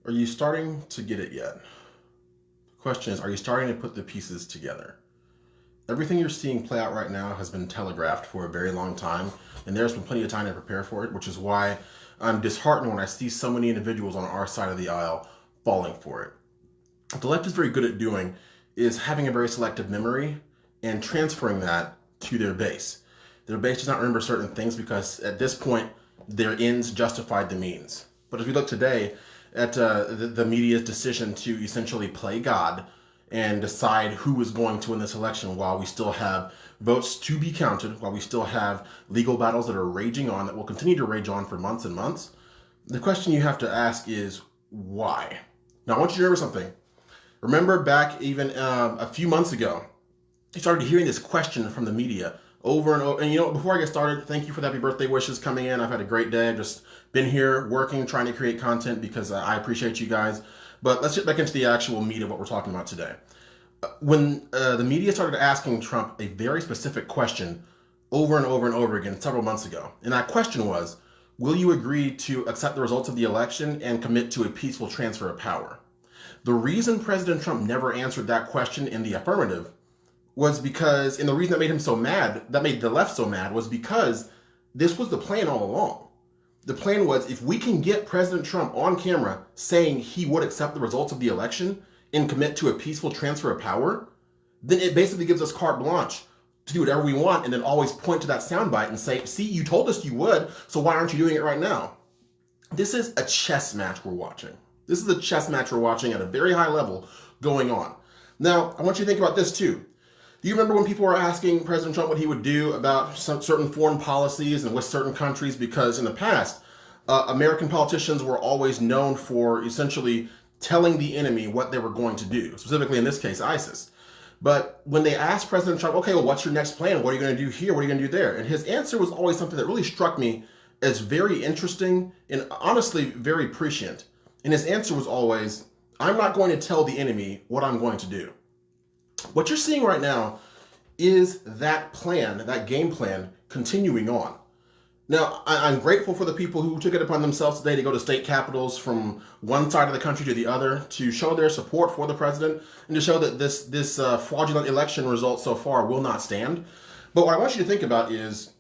Are you starting to get it yet? The question is, are you starting to put the pieces together? Everything you're seeing play out right now has been telegraphed for a very long time, and there's been plenty of time to prepare for it, which is why I'm disheartened when I see so many individuals on our side of the aisle falling for it. What the left is very good at doing is having a very selective memory and transferring that to their base. Their base does not remember certain things because at this point, their ends justified the means. But as we look today at the media's decision to essentially play God and decide who is going to win this election while we still have votes to be counted, while we still have legal battles that are raging on, that will continue to rage on for months and months, the question you have to ask is why? Now, I want you to remember something. Remember back even a few months ago, you started hearing this question from the media over and over. And before I get started, thank you for the happy birthday wishes coming in. I've had a great day. I've just been here working, trying to create content because I appreciate you guys. But let's get back into the actual meat of what we're talking about today. When the media started asking Trump a very specific question over and over and over again several months ago, and that question was, will you agree to accept the results of the election and commit to a peaceful transfer of power? The reason President Trump never answered that question in the affirmative was because, and the reason that made him so mad, that made the left so mad, was because this was the plan all along. The plan was, if we can get President Trump on camera saying he would accept the results of the election and commit to a peaceful transfer of power, then it basically gives us carte blanche to do whatever we want and then always point to that soundbite and say, see, you told us you would, so why aren't you doing it right now? This is a chess match we're watching. This is a chess match we're watching at a very high level going on. Now, I want you to think about this too. Do you remember when people were asking President Trump what he would do about some certain foreign policies and with certain countries? Because in the past, American politicians were always known for essentially telling the enemy what they were going to do, specifically in this case, ISIS. But when they asked President Trump, okay, well, what's your next plan? What are you going to do here? What are you going to do there? And his answer was always something that really struck me as very interesting and honestly very prescient. And his answer was always, I'm not going to tell the enemy what I'm going to do. What you're seeing right now is that plan, that game plan, continuing on. Now, I'm grateful for the people who took it upon themselves today to go to state capitals from one side of the country to the other to show their support for the president and to show that this fraudulent election result so far will not stand. But what I want you to think about is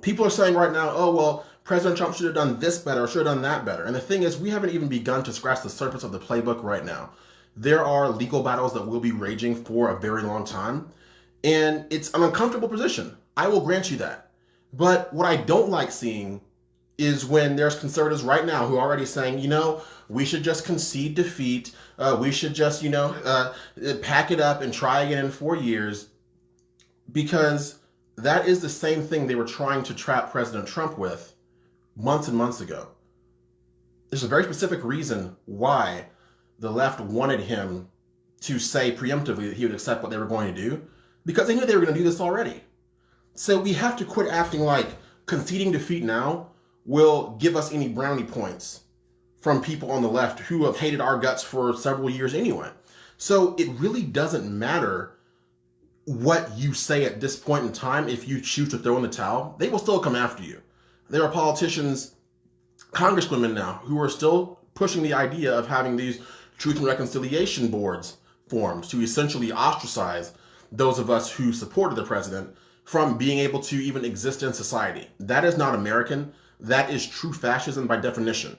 people are saying right now, oh, well, President Trump should have done this better or should have done that better. And the thing is, we haven't even begun to scratch the surface of the playbook right now. There are legal battles that will be raging for a very long time. And it's an uncomfortable position. I will grant you that. But what I don't like seeing is when there's conservatives right now who are already saying, we should just concede defeat. We should just, pack it up and try again in 4 years. Because that is the same thing they were trying to trap President Trump with months and months ago. There's a very specific reason why the left wanted him to say preemptively that he would accept what they were going to do, because they knew they were going to do this already. So we have to quit acting like conceding defeat now will give us any brownie points from people on the left who have hated our guts for several years anyway. So it really doesn't matter what you say at this point in time. If you choose to throw in the towel, they will still come after you. There are politicians, congresswomen now, who are still pushing the idea of having these Truth and Reconciliation boards formed to essentially ostracize those of us who supported the president from being able to even exist in society. That is not American. That is true fascism by definition.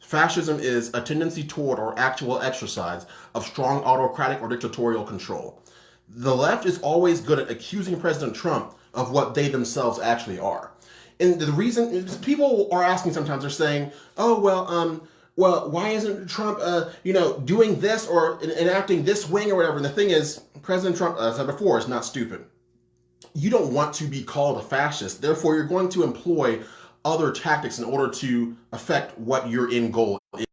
Fascism is a tendency toward or actual exercise of strong autocratic or dictatorial control. The left is always good at accusing President Trump of what they themselves actually are. And the reason people are asking sometimes, they're saying, oh, well, why isn't Trump, doing this or enacting this wing or whatever? And the thing is, President Trump, as I said before, is not stupid. You don't want to be called a fascist. Therefore, you're going to employ other tactics in order to affect what your end goal is.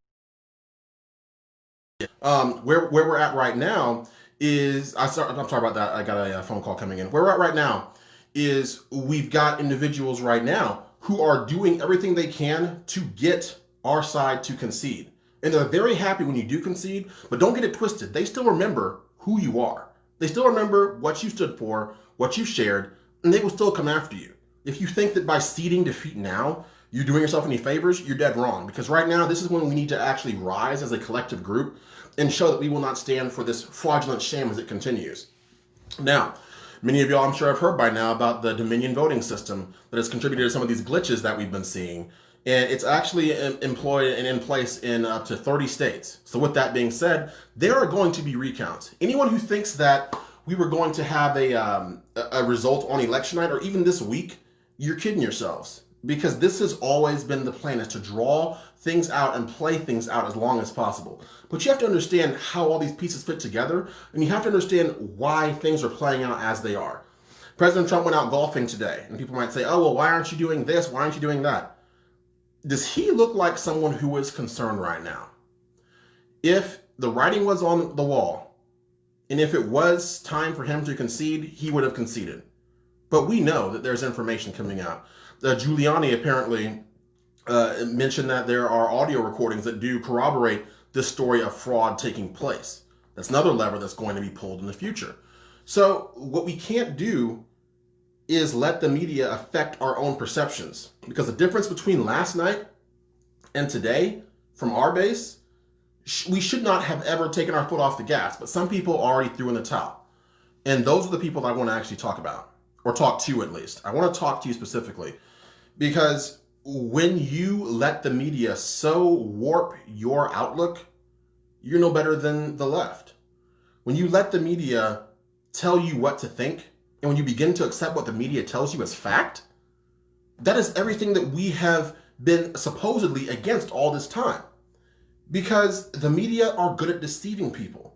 Where we're at right now is, I'm sorry about that. I got a phone call coming in. Where we're at right now is we've got individuals right now who are doing everything they can to get our side to concede. And they're very happy when you do concede, but don't get it twisted. They still remember who you are. They still remember what you stood for, what you shared, and they will still come after you. If you think that by ceding defeat now, you doing yourself any favors, you're dead wrong. Because right now, this is when we need to actually rise as a collective group and show that we will not stand for this fraudulent sham as it continues. Now, many of y'all, I'm sure, have heard by now about the Dominion voting system that has contributed to some of these glitches that we've been seeing. And it's actually employed and in place in up to 30 states. So with that being said, there are going to be recounts. Anyone who thinks that we were going to have a result on election night or even this week, you're kidding yourselves. Because this has always been the plan, is to draw things out and play things out as long as possible. But you have to understand how all these pieces fit together, and you have to understand why things are playing out as they are. President Trump went out golfing today, and people might say, oh, well, why aren't you doing this? Why aren't you doing that? Does he look like someone who is concerned right now? If the writing was on the wall, and if it was time for him to concede, he would have conceded. But we know that there's information coming out. Giuliani apparently mentioned that there are audio recordings that do corroborate this story of fraud taking place. That's another lever that's going to be pulled in the future. So what we can't do is let the media affect our own perceptions. Because the difference between last night and today, from our base, we should not have ever taken our foot off the gas. But some people already threw in the towel. And those are the people that I want to actually talk about. Or talk to, at least. I want to talk to you specifically. Because when you let the media so warp your outlook, you're no better than the left. When you let the media tell you what to think, and when you begin to accept what the media tells you as fact, that is everything that we have been supposedly against all this time. Because the media are good at deceiving people.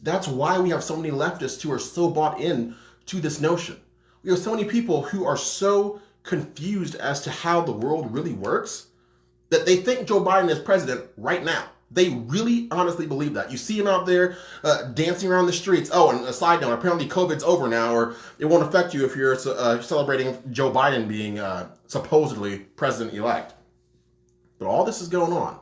That's why we have so many leftists who are so bought in to this notion. We have so many people who are so confused as to how the world really works that they think Joe Biden is president right now. They really honestly believe that. You see him out there dancing around the streets. Oh, and a side note, apparently COVID's over now, or it won't affect you if you're celebrating Joe Biden being supposedly president-elect. But all this is going on.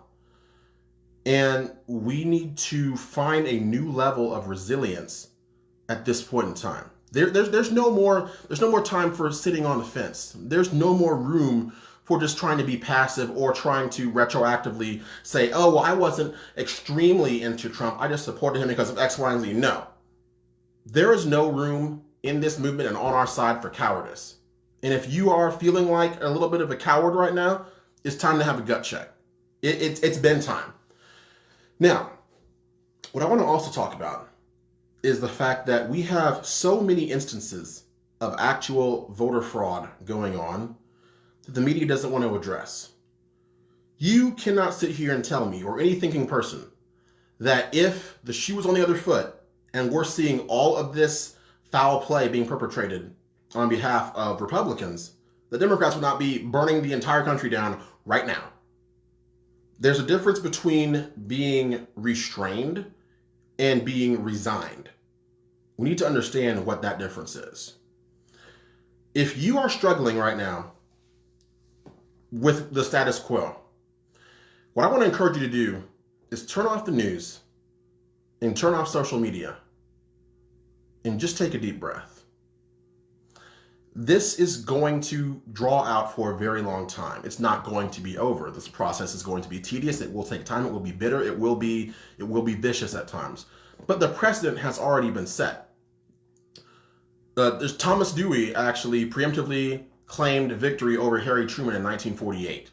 And we need to find a new level of resilience at this point in time. There's no more time for sitting on the fence. There's no more room for just trying to be passive or trying to retroactively say, oh, well, I wasn't extremely into Trump. I just supported him because of X, Y, and Z. No. There is no room in this movement and on our side for cowardice. And if you are feeling like a little bit of a coward right now, it's time to have a gut check. It's been time. Now, what I want to also talk about is the fact that we have so many instances of actual voter fraud going on that the media doesn't want to address. You cannot sit here and tell me, or any thinking person, that if the shoe was on the other foot and we're seeing all of this foul play being perpetrated on behalf of Republicans, the Democrats would not be burning the entire country down right now. There's a difference between being restrained and being resigned. We need to understand what that difference is. If you are struggling right now with the status quo, what I want to encourage you to do is turn off the news and turn off social media and just take a deep breath. This is going to draw out for a very long time. It's not going to be over. This process is going to be tedious. It will take time. It will be bitter. It will be vicious at times. But the precedent has already been set. There's Thomas Dewey actually preemptively claimed victory over Harry Truman in 1948.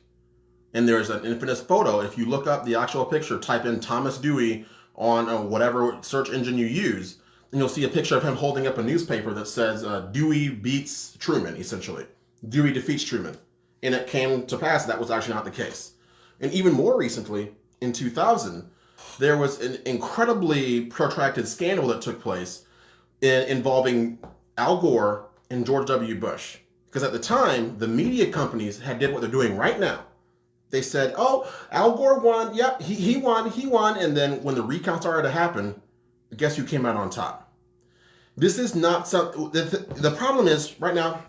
And there's an infamous photo. If you look up the actual picture, type in Thomas Dewey on whatever search engine you use, and you'll see a picture of him holding up a newspaper that says Dewey beats Truman, essentially. Dewey defeats Truman. And it came to pass that was actually not the case. And even more recently, in 2000, there was an incredibly protracted scandal that took place involving Al Gore and George W. Bush. Because at the time, the media companies had did what they're doing right now. They said, oh, Al Gore won. Yep, he won. And then when the recount started to happen, guess who came out on top? This is not something. The problem is, right now,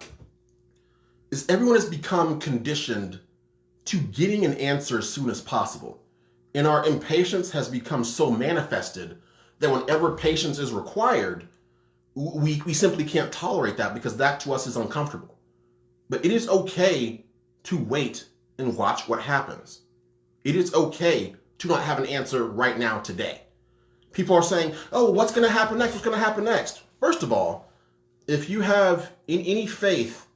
is everyone has become conditioned to getting an answer as soon as possible. And our impatience has become so manifested that whenever patience is required, we simply can't tolerate that because that to us is uncomfortable. But it is okay to wait and watch what happens. It is okay to not have an answer right now today. People are saying, oh, what's going to happen next? What's going to happen next? First of all, if you have any faith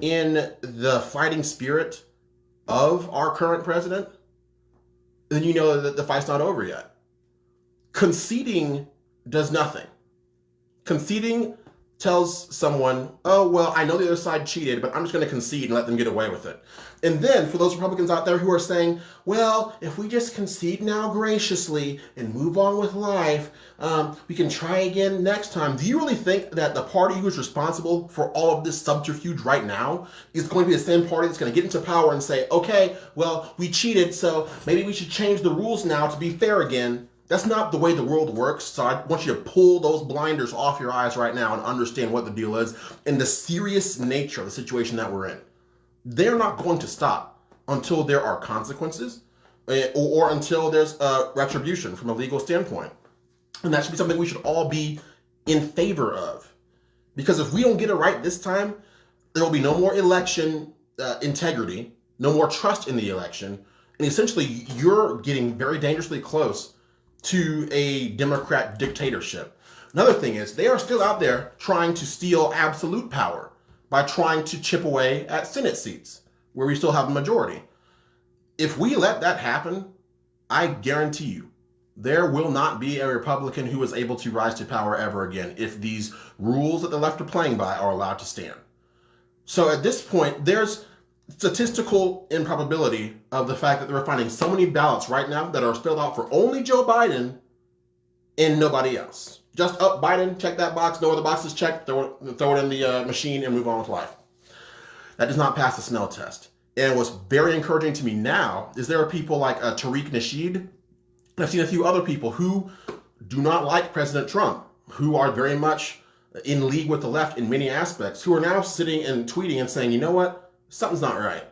in the fighting spirit of our current president, then you know that the fight's not over yet. Conceding does nothing. Conceding tells someone, oh, well, I know the other side cheated, but I'm just going to concede and let them get away with it. And then for those Republicans out there who are saying, well, if we just concede now graciously and move on with life, we can try again next time. Do you really think that the party who is responsible for all of this subterfuge right now is going to be the same party that's going to get into power and say, okay, well, we cheated, so maybe we should change the rules now to be fair again? That's not the way the world works, so I want you to pull those blinders off your eyes right now and understand what the deal is and the serious nature of the situation that we're in. They're not going to stop until there are consequences or until there's retribution from a legal standpoint. And that should be something we should all be in favor of. Because if we don't get it right this time, there will be no more election integrity, no more trust in the election, and essentially you're getting very dangerously close to a Democrat dictatorship. Another thing is they are still out there trying to steal absolute power by trying to chip away at Senate seats where we still have a majority. If we let that happen, I guarantee you there will not be a Republican who is able to rise to power ever again if these rules that the left are playing by are allowed to stand. So at this point, there's statistical improbability of the fact that they're finding so many ballots right now that are spelled out for only Joe Biden and nobody else. Just Biden, check that box, no other boxes checked, throw it in the machine and move on with life. That does not pass the smell test. And what's very encouraging to me now is there are people like Tariq Nasheed, and I've seen a few other people who do not like President Trump, who are very much in league with the left in many aspects, who are now sitting and tweeting and saying, you know what? Something's not right.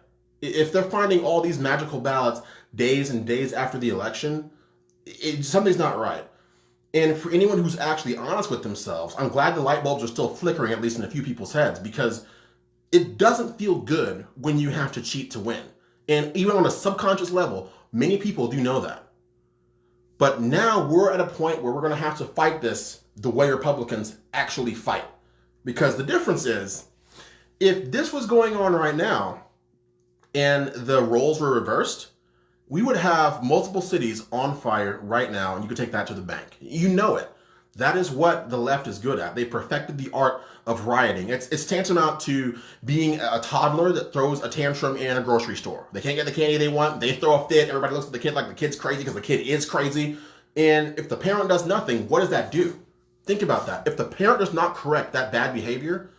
If they're finding all these magical ballots days and days after the election, something's not right. And for anyone who's actually honest with themselves, I'm glad the light bulbs are still flickering, at least in a few people's heads, because it doesn't feel good when you have to cheat to win. And even on a subconscious level, many people do know that. But now we're at a point where we're going to have to fight this the way Republicans actually fight. Because the difference is, if this was going on right now and the roles were reversed, we would have multiple cities on fire right now, and you could take that to the bank. You know it. That is what the left is good at. They perfected the art of rioting. It's tantamount to being a toddler that throws a tantrum in a grocery store. They can't get the candy they want. They throw a fit. Everybody looks at the kid like the kid's crazy because the kid is crazy. And if the parent does nothing, what does that do? Think about that. If the parent does not correct that bad behavior,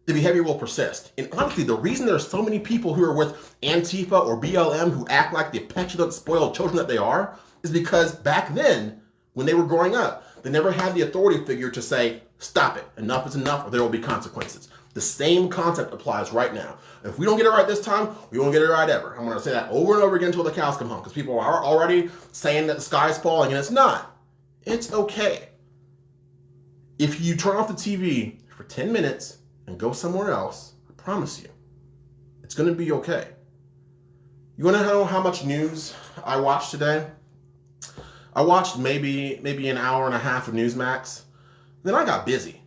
the behavior will persist. And honestly, the reason there's so many people who are with Antifa or BLM who act like the petulant, spoiled children that they are is because back then, when they were growing up, they never had the authority figure to say, stop it, enough is enough, or there will be consequences. The same concept applies right now. If we don't get it right this time, we won't get it right ever. I'm going to say that over and over again until the cows come home, because people are already saying that the sky is falling, and it's not. It's okay. If you turn off the TV for 10 minutes and go somewhere else, I promise you, it's going to be okay. You want to know how much news I watched today? I watched maybe an hour and a half of Newsmax. Then I got busy.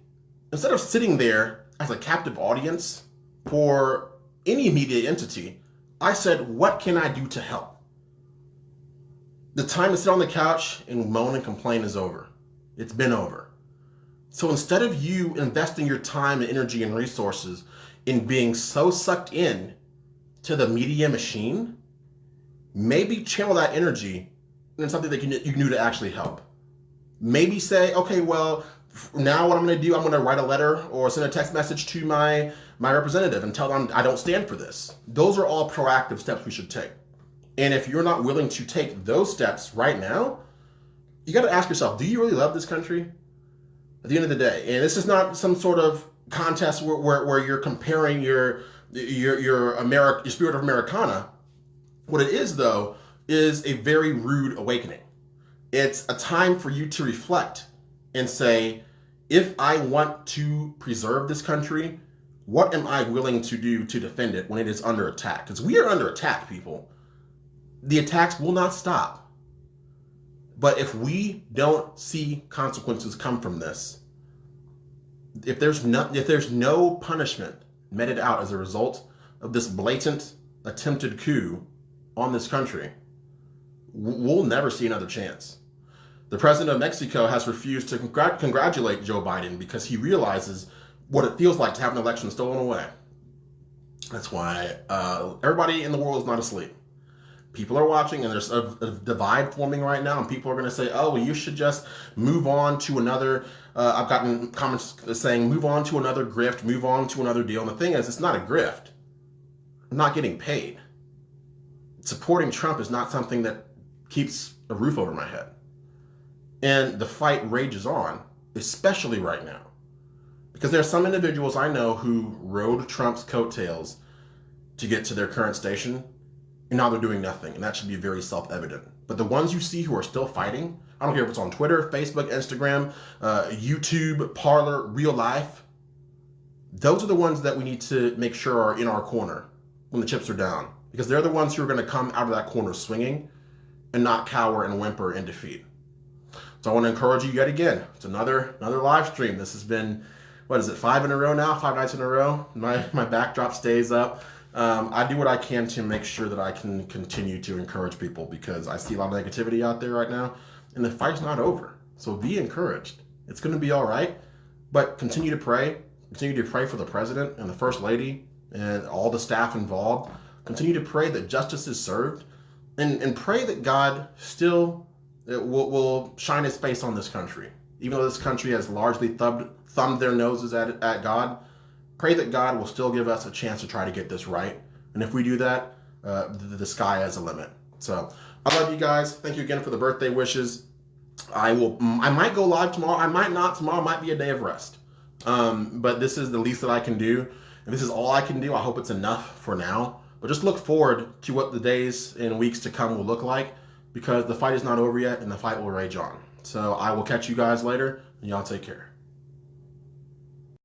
Instead of sitting there as a captive audience for any media entity, I said, what can I do to help? The time to sit on the couch and moan and complain is over. It's been over. So instead of you investing your time and energy and resources in being so sucked in to the media machine, maybe channel that energy into something that you can do to actually help. Maybe say, okay, well, now what I'm going to do, I'm going to write a letter or send a text message to my representative and tell them I don't stand for this. Those are all proactive steps we should take. And if you're not willing to take those steps right now, you got to ask yourself, do you really love this country? At the end of the day, and this is not some sort of contest where you're comparing your spirit of Americana. What it is, though, is a very rude awakening. It's a time for you to reflect and say, if I want to preserve this country, What am I willing to do to defend it when it is under attack? Because we are under attack, people. The attacks will not stop. But if we don't see consequences come from this, if there's no punishment meted out as a result of this blatant attempted coup on this country, we'll never see another chance. The president of Mexico has refused to congratulate Joe Biden because he realizes what it feels like to have an election stolen away. That's why everybody in the world is not asleep. People are watching, and there's a divide forming right now, and people are going to say, oh, well, you should just move on to another. I've gotten comments saying, move on to another grift, move on to another deal. And the thing is, it's not a grift. I'm not getting paid. Supporting Trump is not something that keeps a roof over my head. And the fight rages on, especially right now. Because there are some individuals I know who rode Trump's coattails to get to their current station, and now they're doing nothing, and that should be very self-evident. But the ones you see who are still fighting, I don't care if it's on Twitter, Facebook, Instagram, YouTube, Parler, real life, those are the ones that we need to make sure are in our corner when the chips are down. Because they're the ones who are going to come out of that corner swinging and not cower and whimper in defeat. So I want to encourage you yet again. It's another live stream. This has been, 5 in a row now? 5 nights in a row? My backdrop stays up. I do what I can to make sure that I can continue to encourage people, because I see a lot of negativity out there right now, and the fight's not over. So be encouraged. It's going to be all right, but continue to pray. Continue to pray for the president and the first lady and all the staff involved. Continue to pray that justice is served, and pray that God still will shine his face on this country. Even though this country has largely thumbed their noses at God, pray that God will still give us a chance to try to get this right. And if we do that, the sky has a limit. So I love you guys. Thank you again for the birthday wishes. I might go live tomorrow. I might not. Tomorrow might be a day of rest. But this is the least that I can do. And this is all I can do. I hope it's enough for now. But just look forward to what the days and weeks to come will look like, because the fight is not over yet, and the fight will rage on. So I will catch you guys later, and y'all take care.